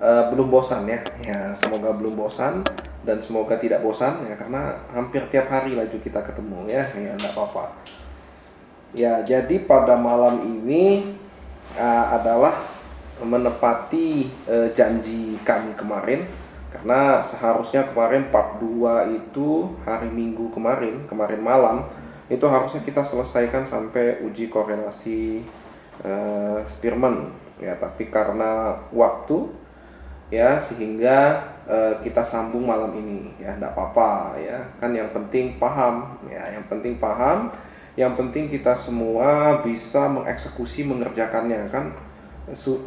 belum bosan ya. Ya, semoga belum bosan dan semoga tidak bosan ya, karena hampir tiap hari laju kita ketemu ya. Ya, enggak apa-apa. Ya, jadi pada malam ini adalah menepati janji kami kemarin, karena seharusnya kemarin part 2 itu hari Minggu kemarin malam itu harusnya kita selesaikan sampai uji korelasi Spearman ya, tapi karena waktu ya sehingga kita sambung malam ini ya, enggak apa-apa ya, kan yang penting paham ya, yang penting kita semua bisa mengeksekusi, mengerjakannya kan.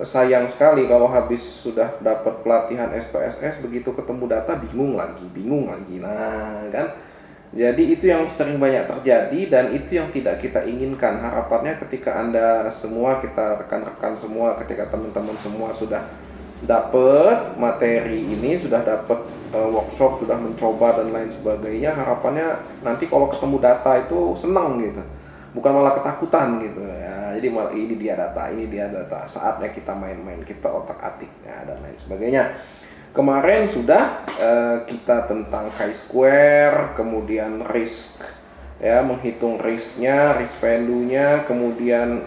Sayang sekali kalau habis sudah dapat pelatihan SPSS, begitu ketemu data bingung lagi. Nah, kan? Jadi itu yang sering banyak terjadi dan itu yang tidak kita inginkan. Harapannya ketika Anda semua, kita rekan-rekan semua, ketika teman-teman semua sudah dapat materi ini, sudah dapat workshop, sudah mencoba dan lain sebagainya, harapannya nanti kalau ketemu data itu senang gitu, bukan malah ketakutan gitu ya. Jadi malah ini dia data, saatnya kita main-main, kita otak-atik ya, dan lain sebagainya. Kemarin sudah kita tentang chi-square, kemudian risk ya, menghitung risknya, risk value-nya, kemudian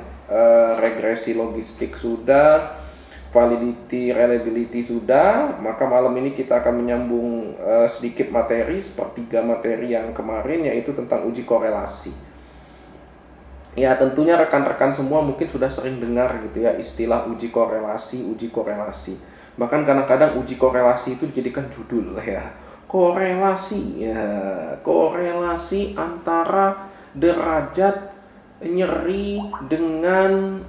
regresi logistik sudah, validity, reliability sudah. Maka malam ini kita akan menyambung sedikit materi, sepertiga materi yang kemarin, yaitu tentang uji korelasi. Ya, tentunya rekan-rekan semua mungkin sudah sering dengar gitu ya istilah uji korelasi. Bahkan kadang-kadang uji korelasi itu dijadikan judul ya. Korelasi ya, korelasi antara derajat nyeri dengan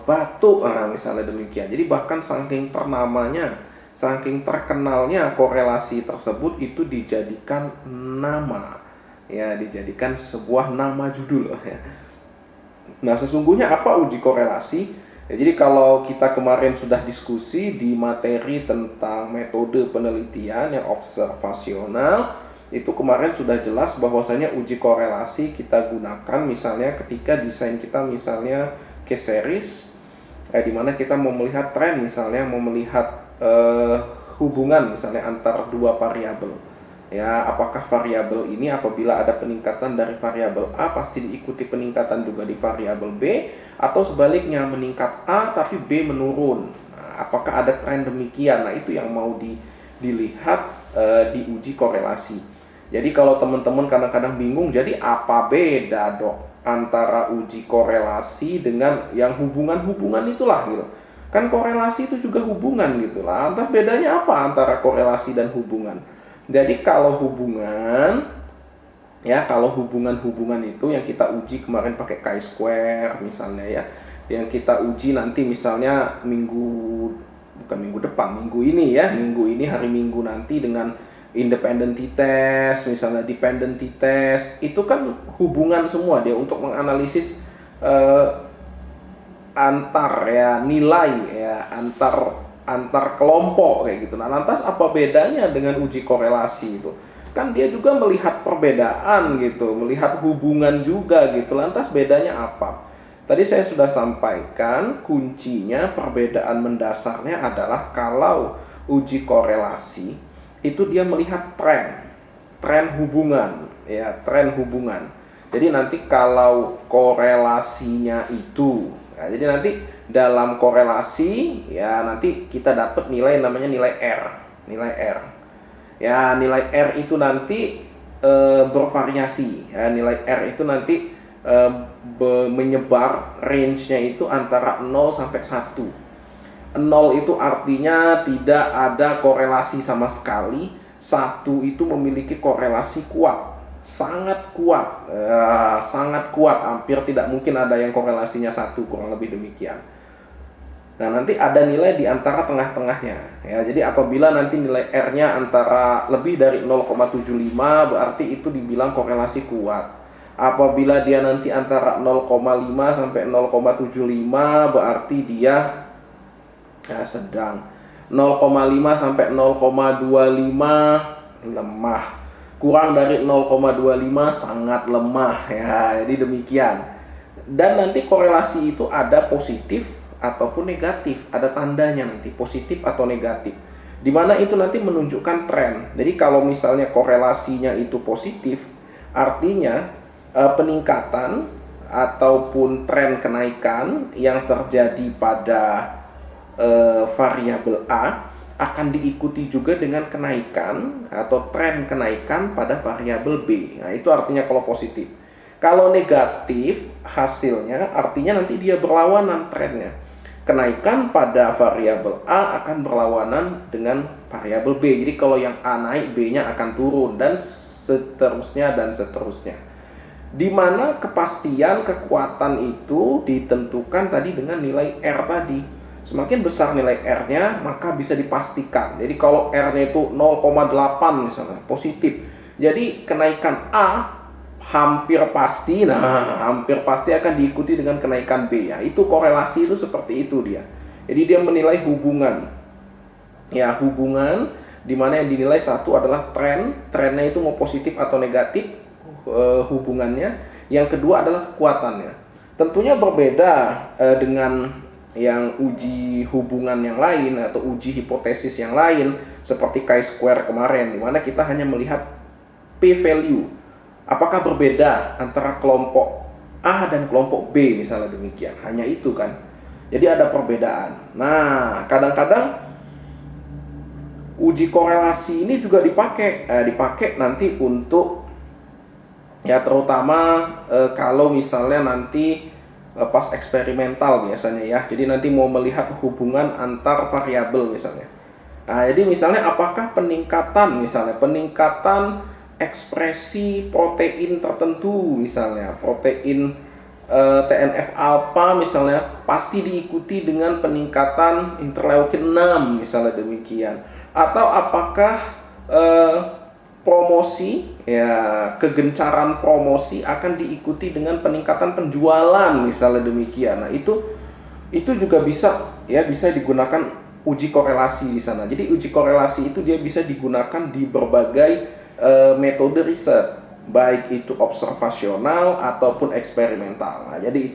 batuk, misalnya demikian. Jadi bahkan saking ternamanya, saking terkenalnya korelasi tersebut itu dijadikan nama ya, dijadikan sebuah nama judul ya. Nah, sesungguhnya apa uji korelasi? Ya, jadi kalau kita kemarin sudah diskusi di materi tentang metode penelitian yang observasional, itu kemarin sudah jelas bahwasanya uji korelasi kita gunakan misalnya ketika desain kita misalnya case series, di mana kita mau melihat tren, misalnya mau melihat hubungan misalnya antar dua variabel. Ya, apakah variabel ini apabila ada peningkatan dari variabel A pasti diikuti peningkatan juga di variabel B, atau sebaliknya meningkat A tapi B menurun. Nah, apakah ada tren demikian? Nah, itu yang mau dilihat di uji korelasi. Jadi kalau teman-teman kadang-kadang bingung, jadi apa beda dok antara uji korelasi dengan yang hubungan-hubungan itulah gitu. Kan korelasi itu juga hubungan gitu lah. Entah bedanya apa antara korelasi dan hubungan. Jadi kalau hubungan ya, kalau hubungan itu yang kita uji kemarin pakai chi-square misalnya ya, yang kita uji nanti misalnya minggu ini ya, minggu ini hari Minggu nanti dengan independent t-test, misalnya dependent t-test, itu kan hubungan semua dia untuk menganalisis antar ya nilai ya, antar kelompok kayak gitu. Nah, lantas apa bedanya dengan uji korelasi itu? Kan dia juga melihat perbedaan gitu, melihat hubungan juga gitu. Lantas bedanya apa? Tadi saya sudah sampaikan kuncinya, perbedaan mendasarnya adalah kalau uji korelasi itu dia melihat tren hubungan ya, tren hubungan. Jadi nanti kalau korelasinya itu ya, jadi nanti dalam korelasi ya nanti kita dapat nilai namanya nilai R. Ya, nilai R itu nanti bervariasi. Ya, nilai R itu nanti menyebar, range-nya itu antara 0 sampai 1. 0 itu artinya tidak ada korelasi sama sekali. 1 itu memiliki korelasi kuat, sangat kuat, hampir tidak mungkin ada yang korelasinya 1, kurang lebih demikian. Nah, nanti ada nilai di antara tengah-tengahnya ya. Jadi apabila nanti nilai R-nya antara lebih dari 0,75 berarti itu dibilang korelasi kuat. Apabila dia nanti antara 0,5 sampai 0,75 berarti dia ya, sedang. 0,5 sampai 0,25 lemah. Kurang dari 0,25 sangat lemah ya. Jadi demikian. Dan nanti korelasi itu ada positif, ataupun negatif, ada tandanya nanti positif atau negatif. Dimana itu nanti menunjukkan tren. Jadi kalau misalnya korelasinya itu positif, artinya peningkatan ataupun tren kenaikan yang terjadi pada variabel A akan diikuti juga dengan kenaikan atau tren kenaikan pada variabel B. Nah, itu artinya kalau positif. Kalau negatif hasilnya artinya nanti dia berlawanan trennya. Kenaikan pada variabel A akan berlawanan dengan variabel B. Jadi kalau yang A naik, B-nya akan turun dan seterusnya dan seterusnya. Di mana kepastian kekuatan itu ditentukan tadi dengan nilai R tadi. Semakin besar nilai R-nya, maka bisa dipastikan. Jadi kalau R-nya itu 0,8 misalnya, positif. Jadi kenaikan A hampir pasti, hampir pasti akan diikuti dengan kenaikan B. Ya, itu korelasi itu seperti itu dia. Jadi dia menilai hubungan. Ya, hubungan di mana yang dinilai satu adalah trennya itu mau positif atau negatif hubungannya. Yang kedua adalah kekuatannya. Tentunya berbeda dengan yang uji hubungan yang lain atau uji hipotesis yang lain seperti chi-square kemarin, di mana kita hanya melihat p-value. Apakah berbeda antara kelompok A dan kelompok B misalnya demikian. Hanya itu kan. Jadi ada perbedaan. Nah, kadang-kadang uji korelasi ini juga dipakai nanti untuk ya terutama kalau misalnya nanti pas eksperimental biasanya ya. Jadi nanti mau melihat hubungan antar variabel misalnya. Nah, jadi misalnya apakah peningkatan ekspresi protein tertentu misalnya, protein TNF alpha misalnya pasti diikuti dengan peningkatan interleukin 6 misalnya demikian. Atau apakah promosi ya, kegencaran promosi akan diikuti dengan peningkatan penjualan misalnya demikian. Nah, itu juga bisa digunakan uji korelasi di sana. Jadi uji korelasi itu dia bisa digunakan di berbagai metode riset, baik itu observasional ataupun eksperimental. Nah, jadi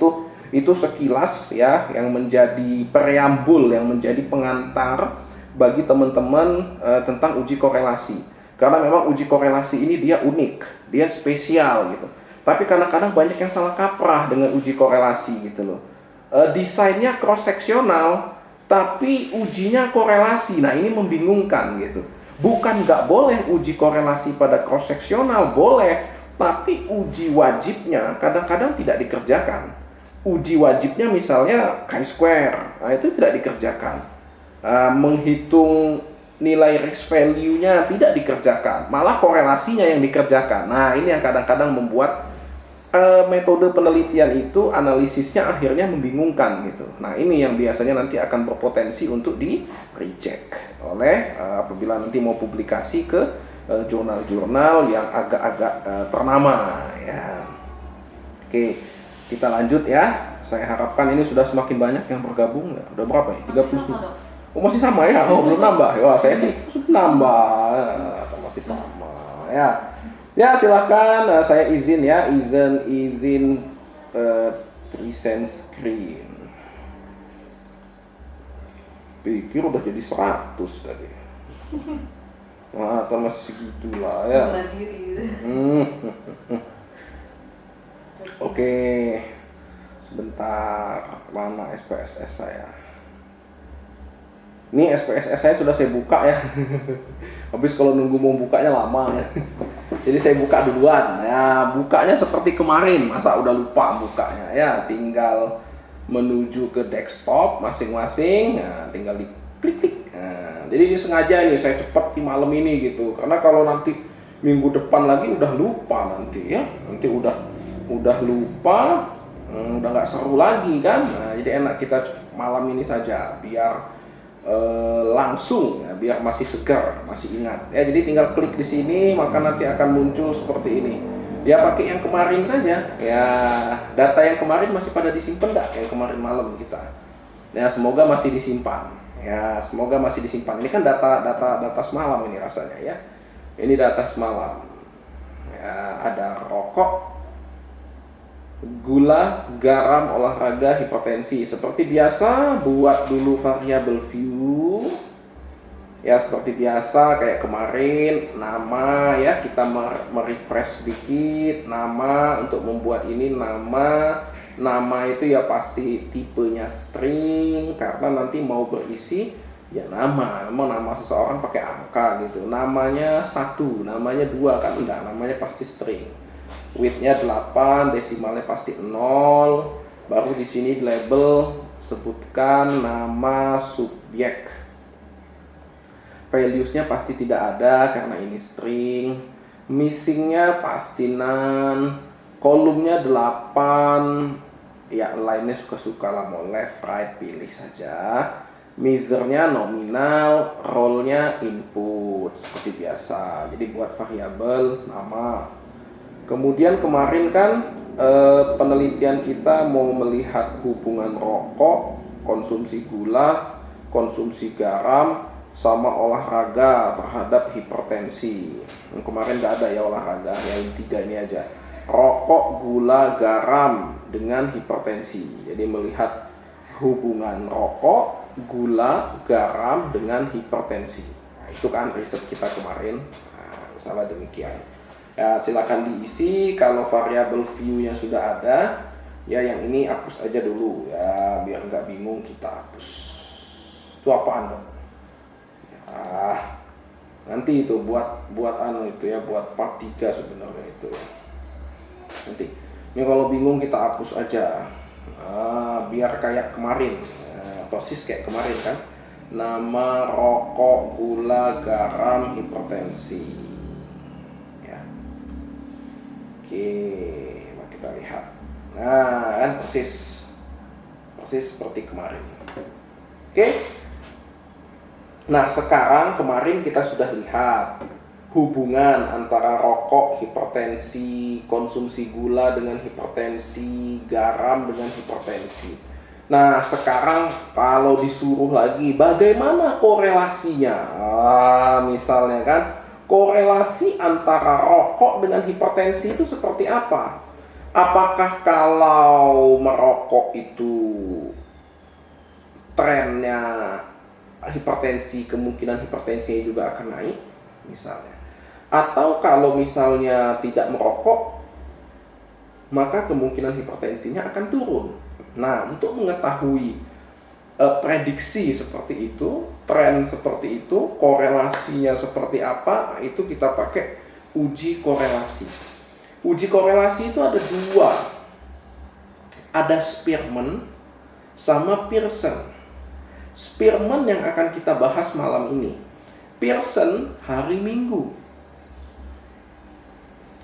itu sekilas ya yang menjadi preambul, yang menjadi pengantar bagi teman-teman tentang uji korelasi. Karena memang uji korelasi ini dia unik, dia spesial gitu. Tapi kadang-kadang banyak yang salah kaprah dengan uji korelasi gitu loh. Desainnya cross seksional, tapi ujinya korelasi. Nah, ini membingungkan gitu. Bukan nggak boleh uji korelasi pada cross seksional, boleh. Tapi uji wajibnya kadang-kadang tidak dikerjakan. Uji wajibnya misalnya chi-square, nah itu tidak dikerjakan. Menghitung nilai risk value-nya tidak dikerjakan, malah korelasinya yang dikerjakan. Nah, ini yang kadang-kadang membuat metode penelitian itu analisisnya akhirnya membingungkan gitu. Nah, ini yang biasanya nanti akan berpotensi untuk di-reject oleh apabila nanti mau publikasi ke jurnal-jurnal yang agak-agak ternama ya. Oke, kita lanjut ya. Saya harapkan ini sudah semakin banyak yang bergabung ya. Udah berapa ya? 30. Oh, masih sama ya? Oh, belum nambah. Wah, saya ini sudah nambah. Masih sama ya. Ya, silakan saya izin ya, izin present screen. Pikir udah jadi 100 tadi. Nah, atau masih segitulah ya. Oke. Sebentar, mana SPSS saya? Ini SPSS saya sudah saya buka ya. Habis kalau nunggu mau bukanya lama ya. Jadi saya buka duluan. Ya, bukanya seperti kemarin. Masa udah lupa bukanya ya. Tinggal menuju ke desktop masing-masing. Nah, tinggal diklik-klik. Nah, jadi ini sengaja nih saya cepat di malam ini gitu. Karena kalau nanti minggu depan lagi udah lupa nanti ya. Nanti udah lupa, udah nggak seru lagi kan. Nah, jadi enak kita malam ini saja biar langsung ya, biar masih segar, masih ingat ya. Jadi tinggal klik di sini maka nanti akan muncul seperti ini ya. Pakai yang kemarin saja ya, data yang kemarin masih pada disimpan enggak, yang kemarin malam kita ya. Semoga masih disimpan ya, semoga masih disimpan. Ini kan data semalam ini rasanya ya. Ini data semalam ya. Ada rokok gula, garam, olahraga, hipertensi. Seperti biasa, buat dulu variabel view. Ya, seperti biasa kayak kemarin, nama ya, kita merefresh sedikit nama untuk membuat ini nama itu ya pasti tipenya string karena nanti mau berisi ya nama seseorang pakai angka gitu. Namanya 1, namanya 2 kan enggak, namanya pasti string. Width-nya 8, desimalnya pasti 0. Baru di sini label sebutkan nama subjek. Values-nya pasti tidak ada karena ini string. Missing-nya pasti none. Kolomnya 8. Ya, line-nya suka-suka lah, mau left, right, pilih saja. Measure-nya nominal, role-nya input seperti biasa. Jadi buat variabel nama. Kemudian kemarin kan penelitian kita mau melihat hubungan rokok, konsumsi gula, konsumsi garam, sama olahraga terhadap hipertensi. Kemarin nggak ada ya olahraga, yang 3 ini aja. Rokok, gula, garam dengan hipertensi. Jadi melihat hubungan rokok, gula, garam dengan hipertensi. Nah, itu kan riset kita kemarin. Nah, misalnya demikian. Ya, silakan diisi. Kalau variabel view-nya sudah ada, ya yang ini hapus aja dulu ya, biar nggak bingung kita hapus. Itu apaan dong? Nanti itu buat anu itu ya, buat part 3 sebenarnya itu ya. Nanti ini kalau bingung kita hapus aja, biar kayak kemarin, persis kayak kemarin kan, nama, rokok, gula, garam, hipertensi ya. Oke, mari kita lihat. Nah kan persis seperti kemarin. Oke. Nah, sekarang kemarin kita sudah lihat hubungan antara rokok, hipertensi, konsumsi gula dengan hipertensi, garam dengan hipertensi. Nah, sekarang kalau disuruh lagi bagaimana korelasinya? Misalnya kan, korelasi antara rokok dengan hipertensi itu seperti apa? Apakah kalau merokok itu trennya hipertensi, kemungkinan hipertensinya juga akan naik misalnya, atau kalau misalnya tidak merokok maka kemungkinan hipertensinya akan turun. Nah, untuk mengetahui prediksi seperti itu, tren seperti itu, korelasinya seperti apa, itu kita pakai uji korelasi. Uji korelasi itu ada 2, ada Spearman sama Pearson. Spearman yang akan kita bahas malam ini. Pearson hari Minggu.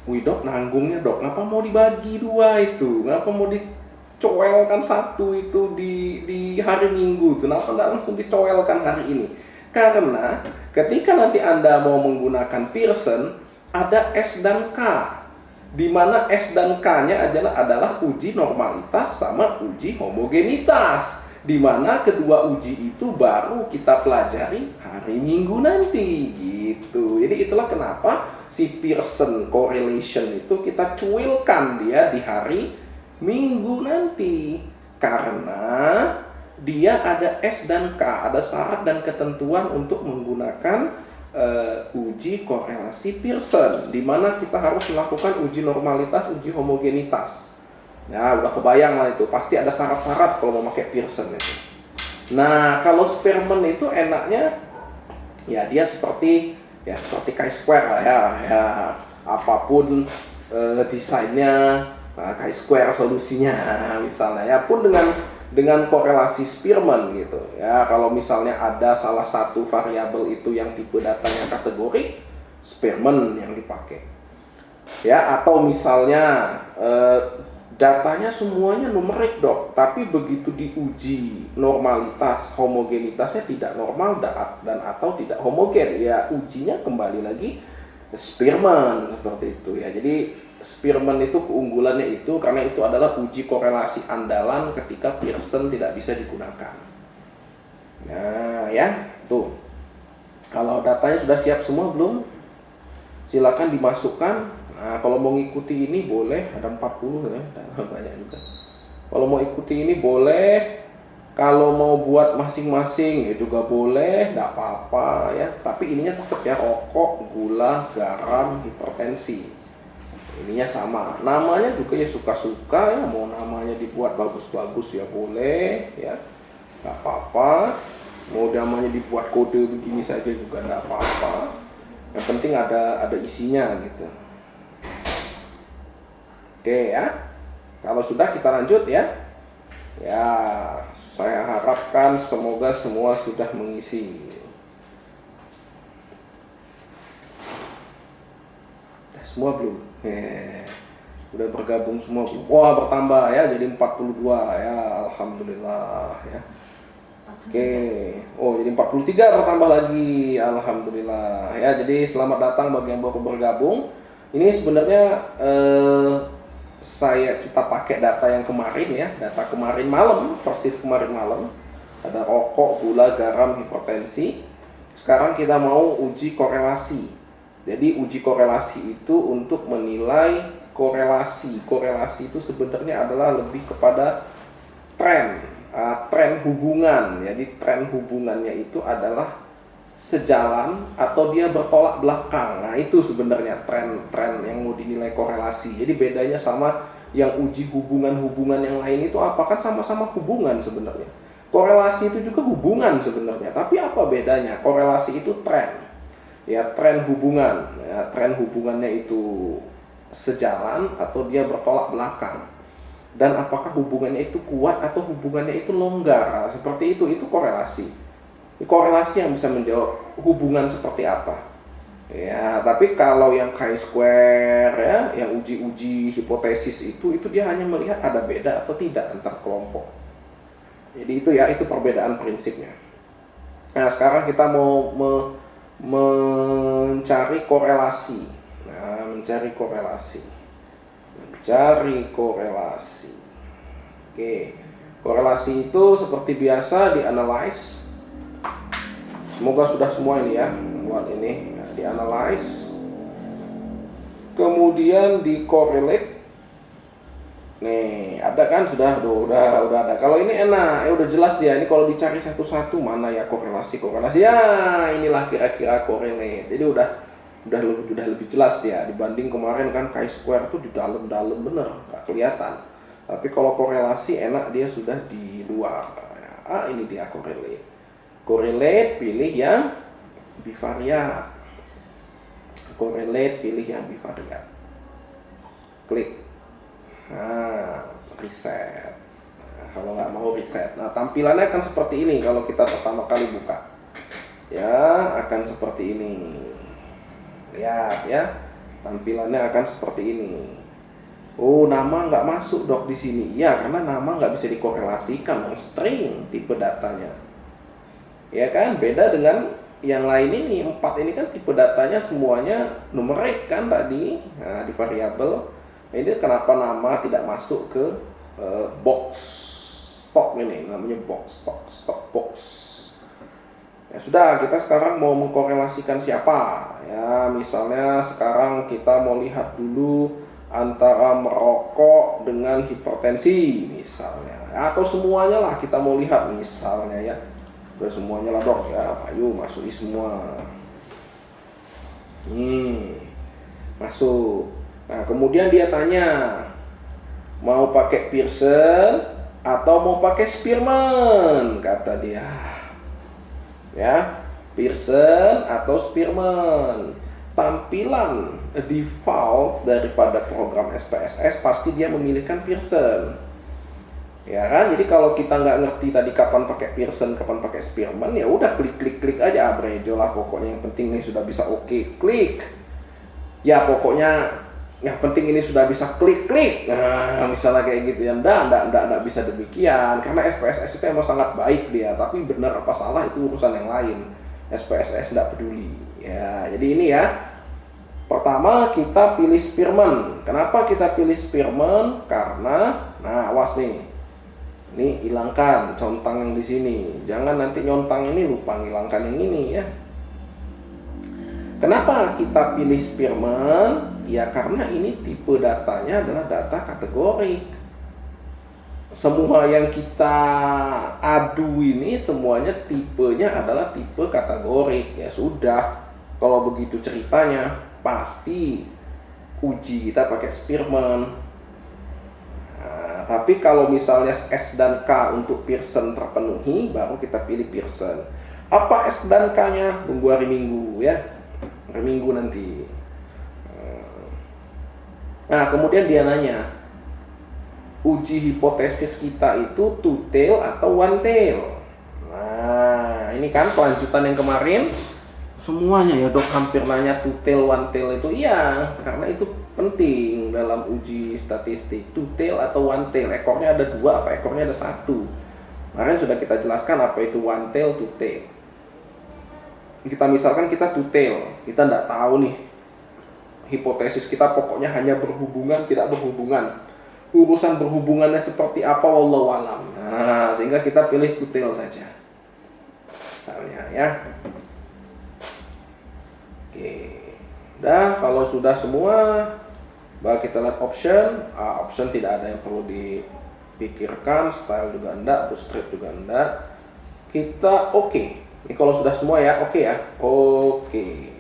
Wih dok, nanggungnya dok, ngapa mau dibagi 2 itu? Ngapa mau dicoelkan 1 itu di hari Minggu? Kenapa nggak langsung dicoelkan hari ini? Karena ketika nanti Anda mau menggunakan Pearson, ada S dan K. Di mana S dan K-nya adalah uji normalitas sama uji homogenitas. Di mana kedua uji itu baru kita pelajari hari Minggu nanti gitu. Jadi itulah kenapa si Pearson correlation itu kita cuilkan dia di hari Minggu nanti, karena dia ada S dan K, ada syarat dan ketentuan untuk menggunakan uji korelasi Pearson, di mana kita harus melakukan uji normalitas, uji homogenitas. Ya, udah kebayang lah itu, pasti ada syarat-syarat kalau mau pakai Pearson itu. Nah, kalau Spearman itu enaknya ya dia seperti chi-square lah ya apapun desainnya, chi-square solusinya misalnya ya, pun dengan korelasi Spearman gitu ya. Kalau misalnya ada salah satu variabel itu yang tipe datanya kategori, Spearman yang dipakai ya. Atau misalnya datanya semuanya numerik dok, tapi begitu diuji normalitas, homogenitasnya tidak normal dan atau tidak homogen, ya ujinya kembali lagi Spearman seperti itu ya. Jadi Spearman itu keunggulannya itu karena itu adalah uji korelasi andalan ketika Pearson tidak bisa digunakan. Nah ya, tuh. Kalau datanya sudah siap semua belum? Silakan dimasukkan. Nah, kalau mau ngikuti ini boleh, ada 40 ya, banyak juga. Kalau mau ikuti ini boleh, kalau mau buat masing-masing ya juga boleh, tidak apa-apa ya. Tapi ininya tetap ya, rokok, gula, garam, hipertensi. Ininya sama. Namanya juga ya suka-suka ya, mau namanya dibuat bagus-bagus ya boleh ya, nggak apa-apa. Mau namanya dibuat kode begini saja juga nggak apa-apa. Yang penting ada isinya gitu. Oke ya. Kalau sudah kita lanjut ya. Ya, saya harapkan semoga semua sudah mengisi. Semua belum? Udah bergabung semua belum? Wah, bertambah ya, jadi 42 ya, alhamdulillah ya. Oke, oh jadi 43 bertambah lagi, alhamdulillah ya. Jadi selamat datang bagi yang baru bergabung. Ini sebenarnya kita pakai data yang kemarin ya, data kemarin malam, persis kemarin malam. Ada rokok, gula, garam, hipertensi. Sekarang kita mau uji korelasi. Jadi uji korelasi itu untuk menilai korelasi. Korelasi itu sebenarnya adalah lebih kepada tren hubungan. Jadi tren hubungannya itu adalah sejalan atau dia bertolak belakang. Nah, itu sebenarnya tren yang mau dinilai korelasi. Jadi bedanya sama yang uji hubungan-hubungan yang lain itu apa? Kan sama-sama hubungan sebenarnya. Korelasi itu juga hubungan sebenarnya. Tapi apa bedanya? Korelasi itu tren. Ya, tren hubungan. Ya, tren hubungannya itu sejalan atau dia bertolak belakang. Dan apakah hubungannya itu kuat atau hubungannya itu longgar. Nah, seperti itu korelasi. Korelasi yang bisa menjawab hubungan seperti apa. Ya, tapi kalau yang chi-square ya, yang uji-uji hipotesis itu dia hanya melihat ada beda atau tidak antar kelompok. Jadi itu ya, itu perbedaan prinsipnya. Nah, sekarang kita mau mencari korelasi. Nah, mencari korelasi. Oke. Korelasi itu seperti biasa di-analyze. Semoga sudah semua ini ya, buat ini ya, di-analyze. Kemudian di-correlate. Nih, ada kan sudah ada. Kalau ini enak, udah jelas dia. Ini kalau dicari satu-satu mana ya korelasi. Ya, inilah kira-kira correlate. Jadi udah lebih jelas dia dibanding kemarin kan chi-square tuh di dalam bener, nggak kelihatan. Tapi kalau korelasi enak dia sudah di luar. Ini dia correlate. Correlate pilih yang bivariat. Klik. Nah, reset. Nah, kalau nggak mau reset. Nah, tampilannya akan seperti ini kalau kita pertama kali buka. Ya, akan seperti ini. Lihat ya, tampilannya akan seperti ini. Oh, nama nggak masuk dok di sini. Iya, karena nama nggak bisa dikorelasikan, string tipe datanya. Ya kan, beda dengan yang lain ini. 4 ini kan tipe datanya semuanya numerik kan tadi. Nah, di variabel. Ini kenapa nama tidak masuk ke box stock ini, namanya box stock box. Ya sudah, kita sekarang mau mengkorelasikan siapa? Ya, misalnya sekarang kita mau lihat dulu antara merokok dengan hipertensi misalnya. Atau semuanya lah kita mau lihat misalnya ya. Udah semuanya lah dok ya, ayo masuki semua. Masuk. Nah, kemudian dia tanya, mau pakai Pearson atau mau pakai Spearman, kata dia. Ya, Pearson atau Spearman. Tampilan default daripada program SPSS pasti dia memilihkan Pearson. Ya kan, jadi kalau kita nggak ngerti tadi kapan pakai Pearson, kapan pakai Spearman, ya udah klik aja Abrejo lah pokoknya. Yang penting ini sudah bisa oke, klik. Ya pokoknya yang penting ini sudah bisa klik. Nah, misalnya kayak gitu ya. Enggak bisa demikian karena SPSS itu emang sangat baik dia, tapi benar apa salah itu urusan yang lain. SPSS enggak peduli. Ya, jadi ini ya. Pertama kita pilih Spearman. Kenapa kita pilih Spearman? Karena awas nih. Ini hilangkan contang yang di sini. Jangan nanti nyontang ini lupa hilangkan yang ini ya. Kenapa kita pilih Spearman? Ya karena ini tipe datanya adalah data kategorik. Semua yang kita adu ini semuanya tipenya adalah tipe kategorik. Ya sudah, kalau begitu ceritanya pasti uji kita pakai Spearman. Nah, tapi kalau misalnya S dan K untuk Pearson terpenuhi, baru kita pilih Pearson. Apa S dan K-nya? Tunggu hari Minggu ya. Hari Minggu nanti. Nah, kemudian dia nanya, uji hipotesis kita itu two tail atau one tail? Nah, ini kan kelanjutan yang kemarin. Semuanya ya dok hampir nanya two tail, one tail itu. Iya, karena itu penting dalam uji statistik. Two tail atau one tail, ekornya ada dua apa ekornya ada satu? Kemarin sudah kita jelaskan apa itu one tail, two tail. Kita misalkan kita two tail, kita nggak tahu nih hipotesis kita pokoknya hanya berhubungan, tidak berhubungan. Urusan berhubungannya seperti apa, wallahu alam. Nah, sehingga kita pilih two tail saja. Misalnya ya. Oke. Udah, kalau sudah semua, baru kita lihat option. Option tidak ada yang perlu dipikirkan, style juga enggak, bootstrap juga enggak. Kita oke. Ini kalau sudah semua ya, oke ya. Oke.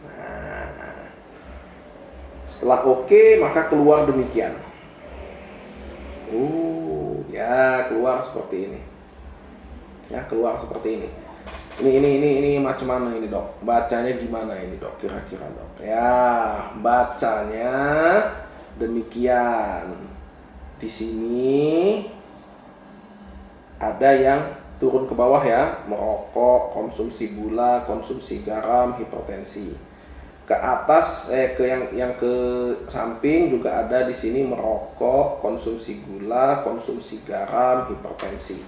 Nah, setelah oke, maka keluar demikian. Ya keluar seperti ini. Ya keluar seperti ini. Ini macam mana ini dok? Bacanya gimana ini dok? Kira-kira dok? Ya bacanya demikian. Di sini ada yang turun ke bawah ya, merokok, konsumsi gula, konsumsi garam, hipertensi. Ke atas ke yang ke samping juga ada di sini merokok, konsumsi gula, konsumsi garam, hipertensi.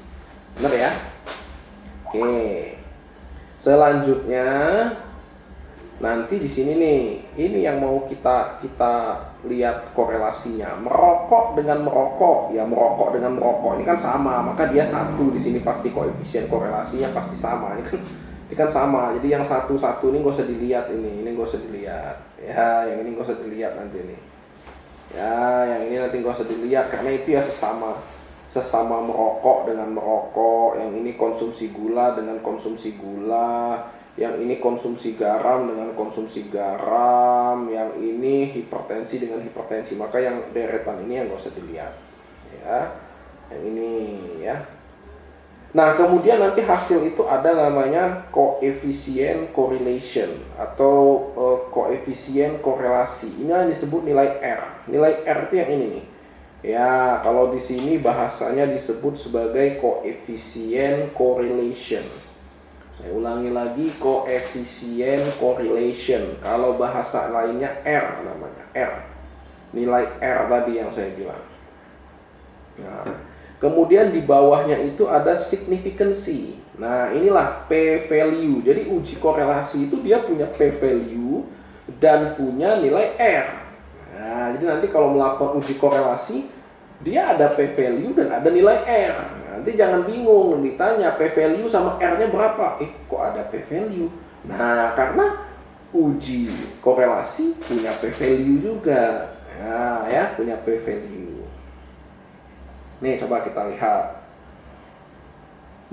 Benar ya? Oke. Selanjutnya nanti di sini nih, ini yang mau kita lihat korelasinya. Merokok dengan merokok, ya merokok dengan merokok ini kan sama, maka dia satu di sini pasti koefisien korelasinya pasti sama. Ini kan sama. Jadi yang satu ini nggak usah dilihat ini nggak usah dilihat. Ya, yang ini nggak usah dilihat nanti nih. Ya, yang ini nanti nggak usah dilihat karena itu ya sesama merokok dengan merokok, yang ini konsumsi gula dengan konsumsi gula, yang ini konsumsi garam dengan konsumsi garam, yang ini hipertensi dengan hipertensi. Maka yang deretan ini yang nggak usah dilihat ya, yang ini ya. Nah kemudian nanti hasil itu ada namanya koefisien correlation atau koefisien korelasi. Ini yang disebut nilai R. Nilai R itu yang ini nih. Ya, kalau di sini bahasanya disebut sebagai koefisien correlation. Saya ulangi lagi, koefisien correlation. Kalau bahasa lainnya R namanya, R. Nilai R tadi yang saya bilang. Nah, kemudian di bawahnya itu ada significancy. Nah, inilah p-value. Jadi uji korelasi itu dia punya p-value dan punya nilai R. Nah, jadi nanti kalau melakukan uji korelasi, dia ada p-value dan ada nilai R. Nanti jangan bingung, ditanya p-value sama R-nya berapa? Kok ada p-value? Nah, karena uji korelasi punya p-value juga. Nah, ya, punya p-value. Nih, coba kita lihat.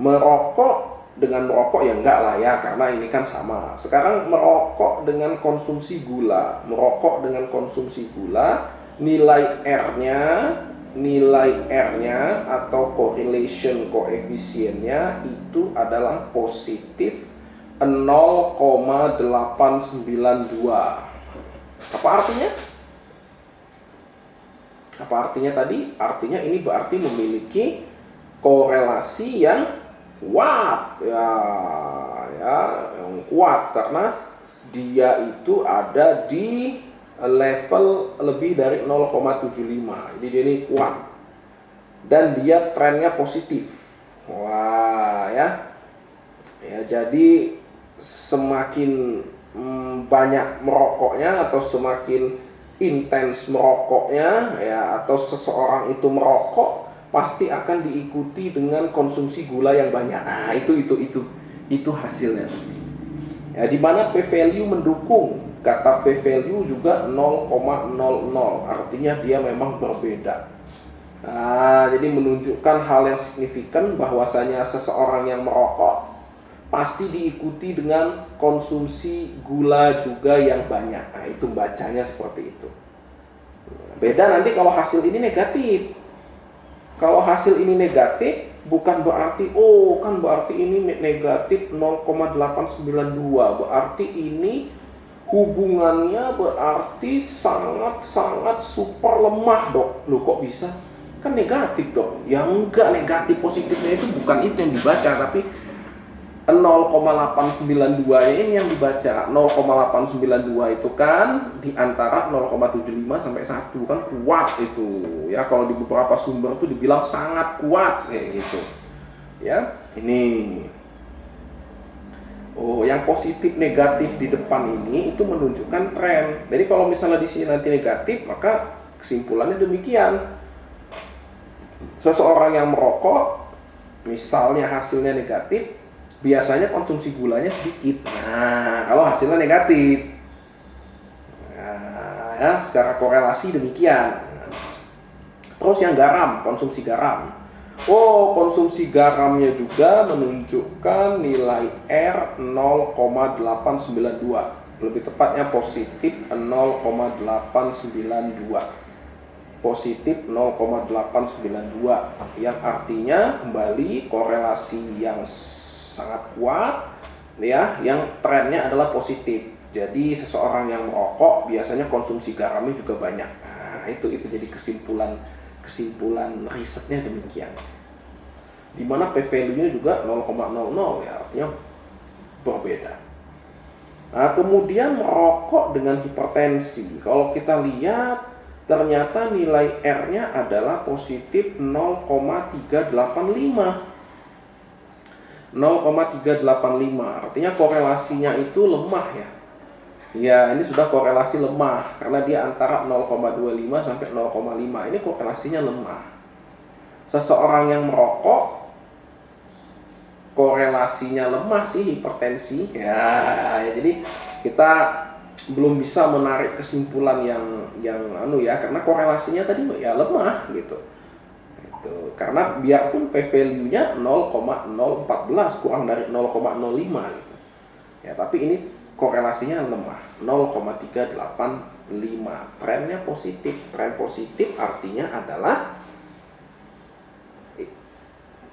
Merokok dengan merokok ya enggak lah ya, karena ini kan sama. Sekarang merokok dengan konsumsi gula, merokok dengan konsumsi gula, nilai R-nya atau correlation koefisiennya itu adalah positif 0,892. Apa artinya? Apa artinya tadi? Artinya ini berarti memiliki korelasi yang kuat ya, yang kuat karena dia itu ada di level lebih dari 0,75. Jadi dia ini kuat dan dia trennya positif. Wah ya, jadi semakin banyak merokoknya atau semakin intens merokoknya ya, atau seseorang itu merokok pasti akan diikuti dengan konsumsi gula yang banyak. Nah, itu hasilnya. Ya, di mana p-value mendukung, kata p-value juga 0,00, artinya dia memang berbeda. Nah, jadi menunjukkan hal yang signifikan bahwasanya seseorang yang merokok pasti diikuti dengan konsumsi gula juga yang banyak. Nah, itu bacanya seperti itu. Beda nanti kalau hasil ini negatif. Kalau hasil ini negatif, bukan berarti, oh kan berarti ini negatif 0,892. Berarti ini hubungannya berarti sangat-sangat super lemah, dok. Loh kok bisa? Kan negatif, dok. Ya enggak, negatif positifnya itu bukan itu yang dibaca, tapi 0,892 ini yang dibaca. 0,892 itu kan di antara 0,75 sampai 1 kan kuat itu. Ya, kalau di beberapa sumber itu dibilang sangat kuat kayak gitu. Ya, ini. Oh, yang positif negatif di depan ini itu menunjukkan tren. Jadi kalau misalnya di sini nanti negatif, maka kesimpulannya demikian. Seseorang yang merokok, misalnya hasilnya negatif, biasanya konsumsi gulanya sedikit. Nah, kalau hasilnya negatif, nah, ya secara korelasi demikian. Terus yang garam, konsumsi garam. Oh, konsumsi garamnya juga menunjukkan nilai R 0,892. Lebih tepatnya positif 0,892. Positif 0,892. Yang artinya kembali korelasi yang sangat kuat, ya, yang trennya adalah positif. Jadi seseorang yang merokok biasanya konsumsi garamnya juga banyak. Nah, itu jadi kesimpulan risetnya demikian. Dimana p-value-nya juga 0,00, ya, artinya berbeda. Nah, kemudian merokok dengan hipertensi. Kalau kita lihat ternyata nilai R-nya adalah positif 0,385. 0,385, artinya korelasinya itu lemah ya. Ya, ini sudah korelasi lemah karena dia antara 0,25 sampai 0,5. Ini korelasinya lemah. Seseorang yang merokok korelasinya lemah sih hipertensi. Ya, jadi kita belum bisa menarik kesimpulan yang karena korelasinya tadi ya lemah gitu. Karena biarpun p-value-nya 0,014 kurang dari 0,05 gitu. Ya, tapi ini korelasinya lemah, 0,385. Trennya positif. Tren positif artinya adalah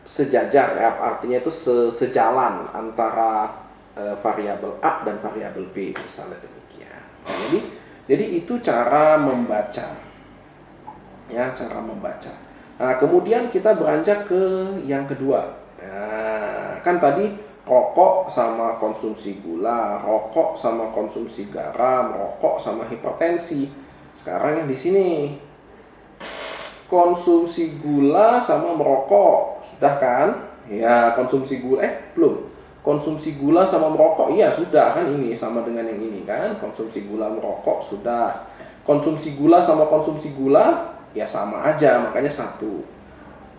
sejajar, ya, artinya itu sejalan antara variabel A dan variabel B, misalnya demikian. Nah, jadi itu cara membaca. Ya, cara membaca. Nah, kemudian kita beranjak ke yang kedua. Nah, kan tadi rokok sama konsumsi gula, rokok sama konsumsi garam, rokok sama hipertensi. Sekarang yang di sini konsumsi gula sama merokok, sudah kan? Ya, konsumsi gula belum. Konsumsi gula sama merokok, iya sudah kan, ini sama dengan yang ini kan. Konsumsi gula merokok sudah. Konsumsi gula sama konsumsi gula ya sama aja, makanya satu.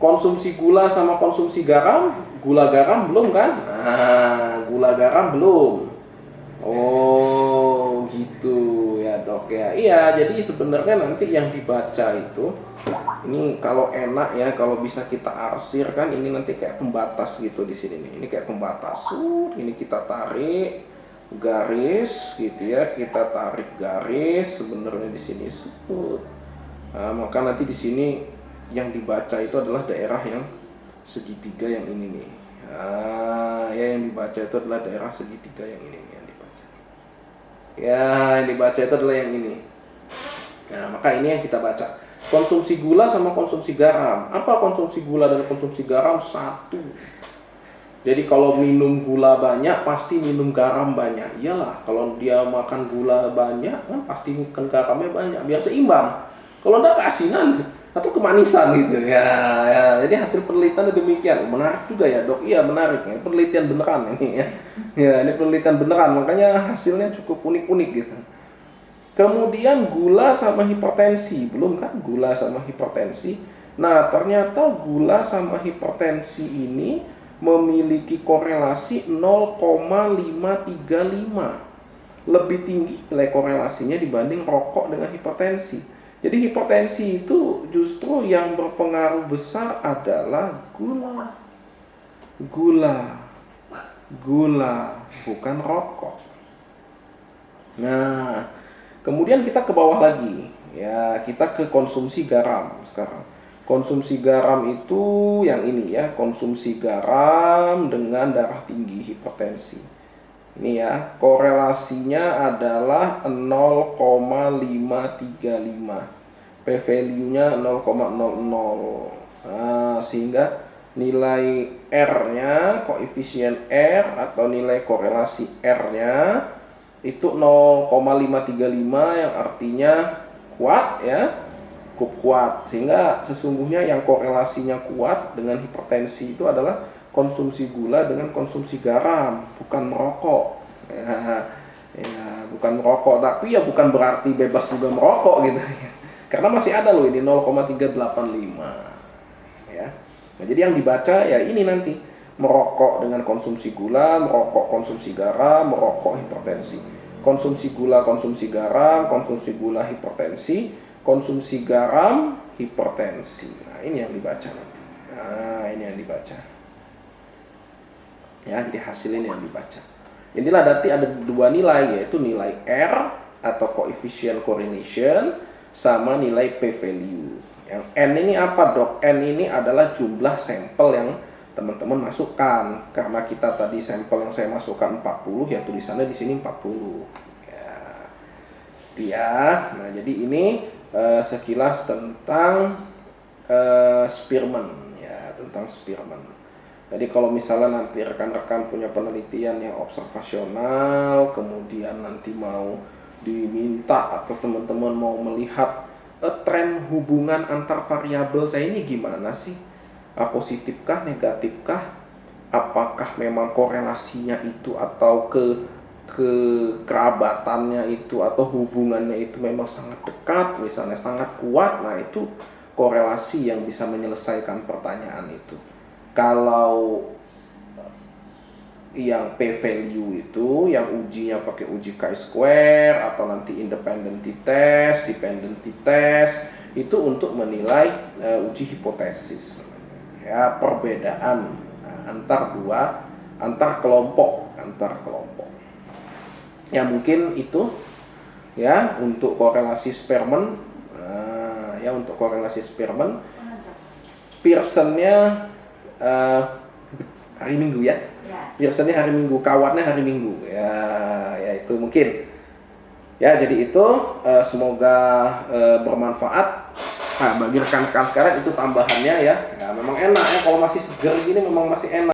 Konsumsi gula sama konsumsi garam, gula garam belum kan? Nah, gula garam belum. Oh, gitu ya, Dok ya. Iya, jadi sebenarnya nanti yang dibaca itu ini kalau enak ya, kalau bisa kita arsir kan, ini nanti kayak pembatas gitu di sini nih. Ini kayak pembatas. Ini kita tarik garis gitu ya, kita tarik garis sebenarnya di sini. Nah, maka nanti di sini yang dibaca itu adalah daerah yang segitiga yang ini nih. Nah, ya yang dibaca itu adalah daerah segitiga yang ini nih, yang dibaca. Ya, yang dibaca itu adalah yang ini. Nah, maka ini yang kita baca. Konsumsi gula sama konsumsi garam. Apa konsumsi gula dan konsumsi garam? Satu. Jadi kalau minum gula banyak, pasti minum garam banyak. Iyalah, kalau dia makan gula banyak, kan pasti makan garamnya banyak. Biar seimbang. Kalau enggak keasinan atau kemanisan gitu ya, jadi hasil penelitian demikian. Menarik juga ya, Dok. Iya, menarik ya, penelitian beneran ini ya. Ya, ini penelitian beneran, makanya hasilnya cukup unik-unik gitu. Kemudian gula sama hipertensi, belum kan, gula sama hipertensi. Nah, ternyata gula sama hipertensi ini memiliki korelasi 0,535. Lebih tinggi nilai korelasinya dibanding rokok dengan hipertensi. Jadi hipertensi itu justru yang berpengaruh besar adalah gula. Gula, bukan rokok. Nah, kemudian kita ke bawah lagi. Ya, kita ke konsumsi garam sekarang. Konsumsi garam itu yang ini ya, konsumsi garam dengan darah tinggi hipertensi. Ini ya, korelasinya adalah 0,535. P-value-nya 0,00. Nah, sehingga nilai R-nya, koefisien R atau nilai korelasi R-nya itu 0,535 yang artinya kuat ya, cukup kuat. Sehingga sesungguhnya yang korelasinya kuat dengan hipertensi itu adalah konsumsi gula dengan konsumsi garam, bukan merokok. Ya, bukan merokok, tapi ya bukan berarti bebas juga merokok gitu ya. Karena masih ada loh ini 0,385 ya. Nah, jadi yang dibaca ya ini nanti merokok dengan konsumsi gula, merokok konsumsi garam, merokok hipertensi. Konsumsi gula, konsumsi garam, konsumsi gula, hipertensi, konsumsi garam, hipertensi. Nah, ini yang dibaca nanti. Nah, ini yang dibaca. Ya, jadi hasil ini yang dibaca. Inilah nanti ada dua nilai, yaitu nilai R atau coefficient correlation sama nilai p-value. Yang N ini apa dok? N ini adalah jumlah sampel yang teman-teman masukkan. Karena kita tadi sampel yang saya masukkan 40, ya tulisannya di sini 40. Ya, nah jadi ini sekilas tentang Spearman ya, tentang Spearman. Jadi kalau misalnya nanti rekan-rekan punya penelitian yang observasional, kemudian nanti mau diminta atau teman-teman mau melihat tren hubungan antar variabel saya ini gimana sih? Positifkah, negatifkah? Apakah memang korelasinya itu atau kerabatannya itu atau hubungannya itu memang sangat dekat, misalnya sangat kuat? Nah, itu korelasi yang bisa menyelesaikan pertanyaan itu. Kalau yang p-value itu yang ujinya pakai uji chi-square atau nanti independent t-test, dependent t-test, itu untuk menilai uji hipotesis ya, perbedaan antar kelompok ya. Mungkin itu ya untuk korelasi Spearman. Ya untuk korelasi Spearman, Pearson-nya hari Minggu ya. Pearson-nya hari Minggu, kawannya hari Minggu ya itu mungkin ya. Jadi itu semoga bermanfaat. Nah, bagi rekan-rekan sekarang itu tambahannya ya. Memang enak ya kalau masih segar gini, memang masih enak.